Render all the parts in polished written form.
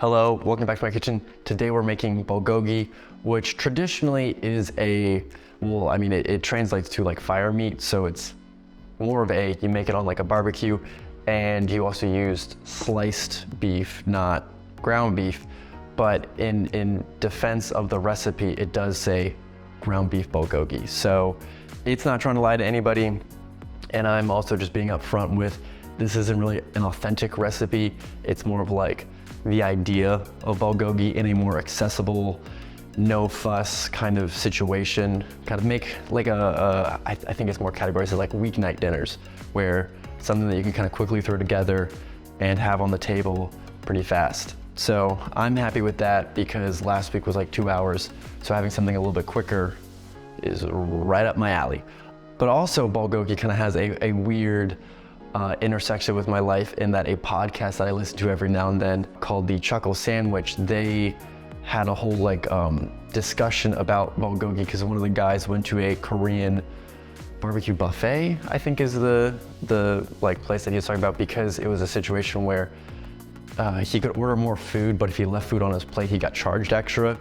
Hello, welcome back to my kitchen. Today we're making bulgogi, which traditionally is it translates to like fire meat, so it's more of you make it on like a barbecue, and you also used sliced beef, not ground beef, but in defense of the recipe, it does say ground beef bulgogi. So it's not trying to lie to anybody, and I'm also just being upfront with, this isn't really an authentic recipe. It's more of like the idea of bulgogi in a more accessible, no fuss kind of situation. Kind of make like I think it's more categorized as like weeknight dinners, where something that you can kind of quickly throw together and have on the table pretty fast. So I'm happy with that because last week was like 2 hours. So having something a little bit quicker is right up my alley. But also bulgogi kind of has a weird intersection with my life, in that a podcast that I listen to every now and then called The Chuckle Sandwich, they had a whole discussion about bulgogi because one of the guys went to a Korean barbecue buffet, I think is the place that he was talking about, because it was a situation where he could order more food, but if he left food on his plate, he got charged extra.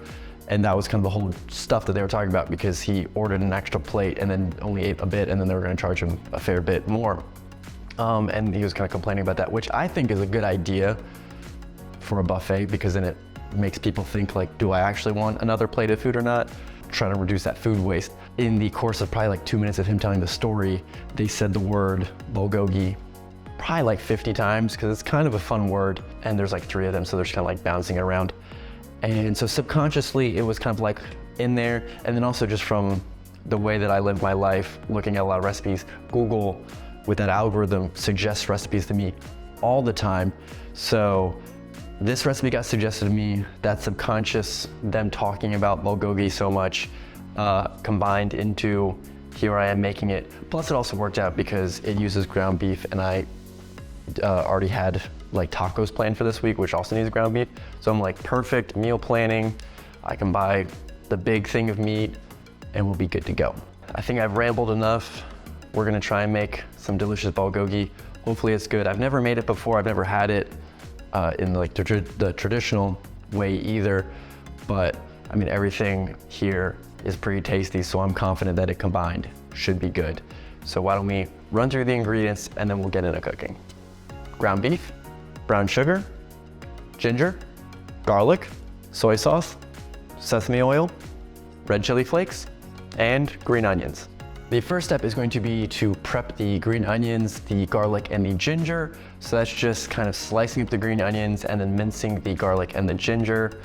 And that was kind of the whole stuff that they were talking about, because he ordered an extra plate and then only ate a bit, and then they were going to charge him a fair bit more. And he was kind of complaining about that, which I think is a good idea for a buffet, because then it makes people think like, do I actually want another plate of food or not? Trying to reduce that food waste. In the course of probably like 2 minutes of him telling the story, they said the word bulgogi probably like 50 times, because it's kind of a fun word, and there's like 3 of them, so they're just kind of like bouncing around. And so subconsciously it was kind of like in there, and then also just from the way that I live my life, looking at a lot of recipes, Google with that algorithm suggests recipes to me all the time. So this recipe got suggested to me, that subconscious, them talking about bulgogi so much, combined into here I am making it. Plus it also worked out because it uses ground beef, and I already had like tacos planned for this week, which also needs ground beef. So I'm like, perfect meal planning. I can buy the big thing of meat and we'll be good to go. I think I've rambled enough. We're gonna try and make some delicious bulgogi. Hopefully it's good. I've never made it before. I've never had it in like the traditional way either. But I mean, everything here is pretty tasty, so I'm confident that it combined should be good. So why don't we run through the ingredients and then we'll get into cooking. Ground beef, brown sugar, ginger, garlic, soy sauce, sesame oil, red chili flakes, and green onions. The first step is going to be to prep the green onions, the garlic, and the ginger. So that's just kind of slicing up the green onions and then mincing the garlic and the ginger.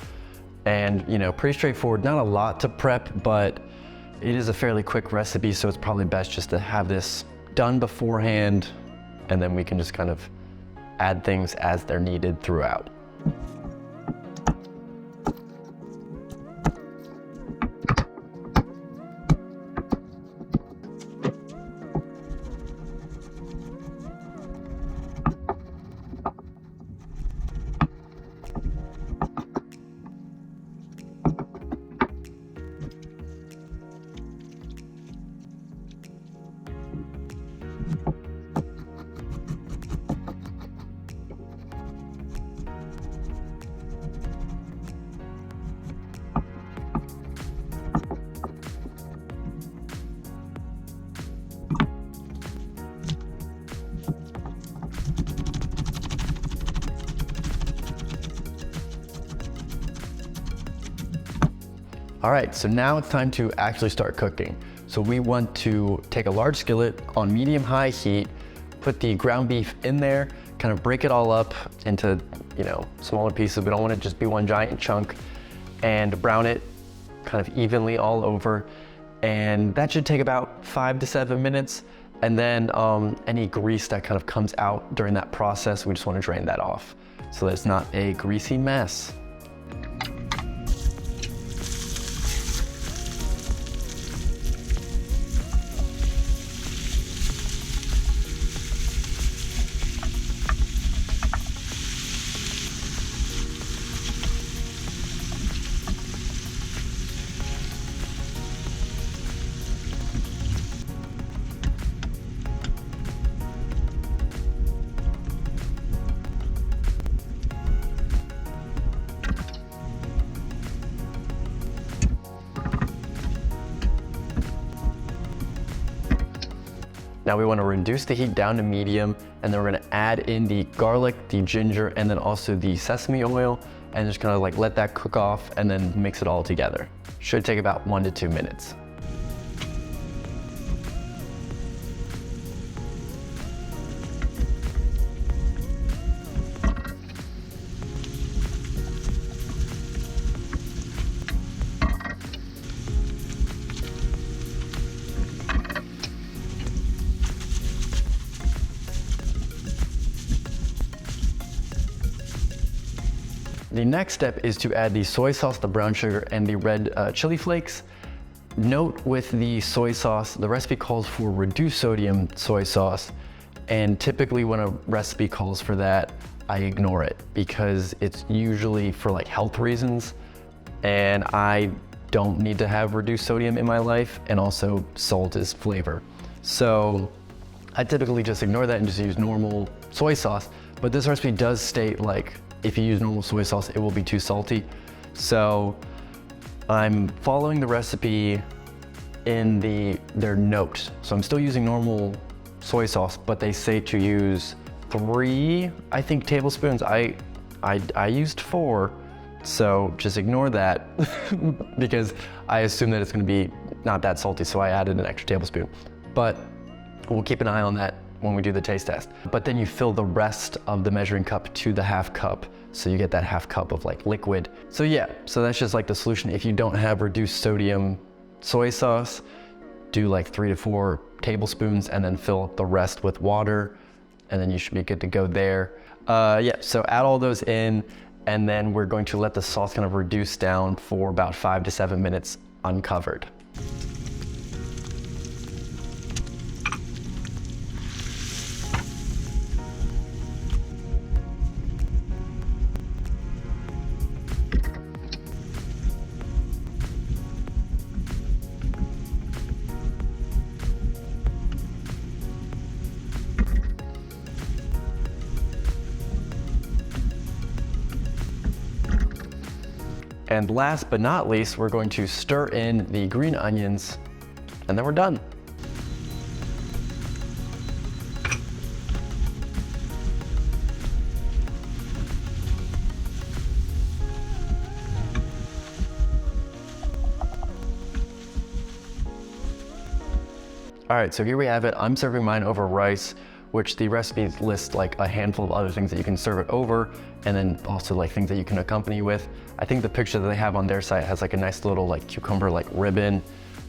And pretty straightforward, not a lot to prep, but it is a fairly quick recipe, so it's probably best just to have this done beforehand, and then we can just kind of add things as they're needed throughout. All right, so now it's time to actually start cooking. So we want to take a large skillet on medium-high heat, put the ground beef in there, kind of break it all up into smaller pieces. We don't want it to just be one giant chunk, and brown it kind of evenly all over. And that should take about 5 to 7 minutes. And then any grease that kind of comes out during that process, we just want to drain that off so that it's not a greasy mess. Now we want to reduce the heat down to medium, and then we're going to add in the garlic, the ginger, and then also the sesame oil, and just kind of like let that cook off and then mix it all together. Should take about 1 to 2 minutes. The next step is to add the soy sauce, the brown sugar, and the red chili flakes. Note with the soy sauce, the recipe calls for reduced sodium soy sauce, and typically when a recipe calls for that, I ignore it because it's usually for like health reasons, and I don't need to have reduced sodium in my life, and also salt is flavor. So I typically just ignore that and just use normal soy sauce, but this recipe does state like, if you use normal soy sauce, it will be too salty. So I'm following the recipe in their note. So I'm still using normal soy sauce, but they say to use 3, I think, tablespoons. I used 4, so just ignore that because I assume that it's gonna be not that salty, so I added an extra tablespoon. But we'll keep an eye on that when we do the taste test. But then you fill the rest of the measuring cup to the half cup, so you get that half cup of like liquid. So yeah, so that's just like the solution. If you don't have reduced sodium soy sauce, do like 3 to 4 tablespoons and then fill the rest with water, and then you should be good to go there. Yeah, so add all those in, and then we're going to let the sauce kind of reduce down for about 5 to 7 minutes uncovered. And last but not least, we're going to stir in the green onions, and then we're done. All right, so here we have it. I'm serving mine over rice, which the recipe lists like a handful of other things that you can serve it over, and then also like things that you can accompany with. I think the picture that they have on their site has like a nice little like cucumber like ribbon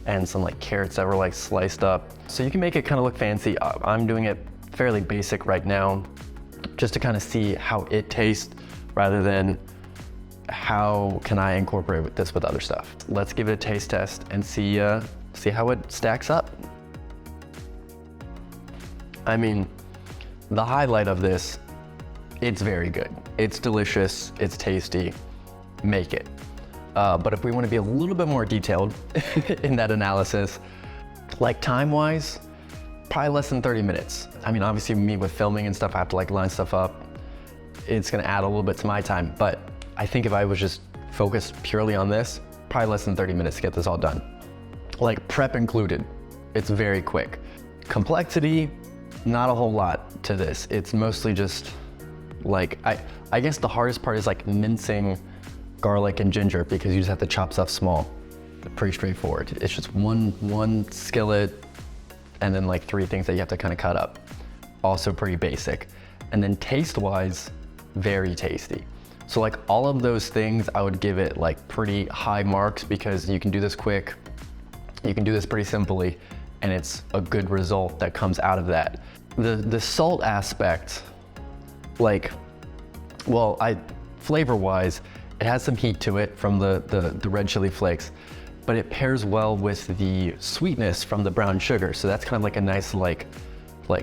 and some like carrots that were like sliced up. So you can make it kind of look fancy. I'm doing it fairly basic right now, just to kind of see how it tastes rather than how can I incorporate this with other stuff. Let's give it a taste test and see how it stacks up. I mean, the highlight of this, it's very good. It's delicious, it's tasty, make it. But if we want to be a little bit more detailed in that analysis, like time-wise, probably less than 30 minutes. I mean, obviously me with filming and stuff, I have to like line stuff up. It's gonna add a little bit to my time, but I think if I was just focused purely on this, probably less than 30 minutes to get this all done. Like prep included, it's very quick. Complexity, not a whole lot to this. It's mostly just like, I guess the hardest part is like mincing garlic and ginger because you just have to chop stuff small. Pretty straightforward. It's just one skillet and then like 3 things that you have to kind of cut up. Also pretty basic. And then taste-wise, very tasty. So like all of those things, I would give it like pretty high marks because you can do this quick, you can do this pretty simply, and it's a good result that comes out of that. The salt aspect, like, well, flavor-wise, it has some heat to it from the red chili flakes, but it pairs well with the sweetness from the brown sugar. So that's kind of like a nice like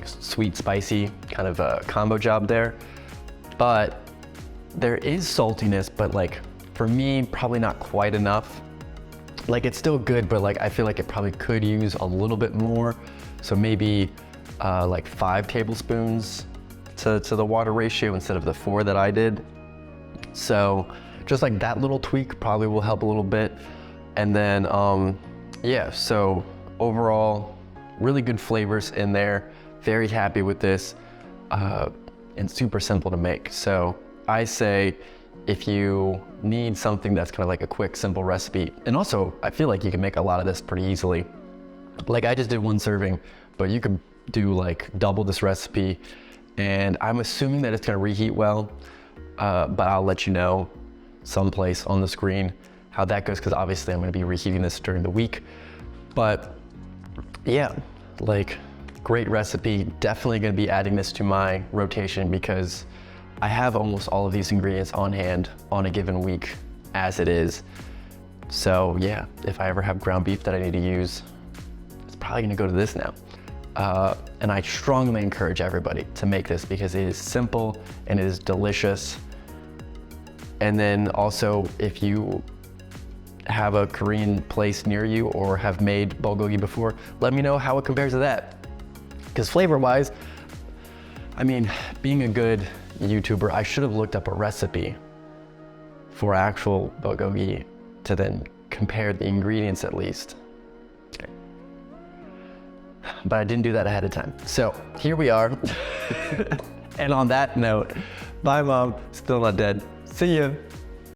sweet, spicy kind of a combo job there. But there is saltiness, but like for me, probably not quite enough. Like it's still good, but like I feel like it probably could use a little bit more. So maybe like 5 tablespoons to the water ratio instead of the 4 that I did. So just like that little tweak probably will help a little bit. And then, yeah, so overall, really good flavors in there. Very happy with this, and super simple to make. So I say, if you need something that's kind of like a quick, simple recipe, and also I feel like you can make a lot of this pretty easily. Like I just did 1 serving, but you could do like double this recipe, and I'm assuming that it's gonna reheat well, but I'll let you know someplace on the screen how that goes, because obviously I'm gonna be reheating this during the week. But yeah, like great recipe. Definitely gonna be adding this to my rotation because I have almost all of these ingredients on hand on a given week as it is. So yeah, if I ever have ground beef that I need to use, it's probably gonna go to this now. And I strongly encourage everybody to make this because it is simple and it is delicious. And then also, if you have a Korean place near you or have made bulgogi before, let me know how it compares to that. Because flavor-wise, I mean, being a good YouTuber, I should have looked up a recipe for actual bulgogi to then compare the ingredients at least. Okay. But I didn't do that ahead of time. So here we are. And on that note, bye Mom, still not dead. See ya.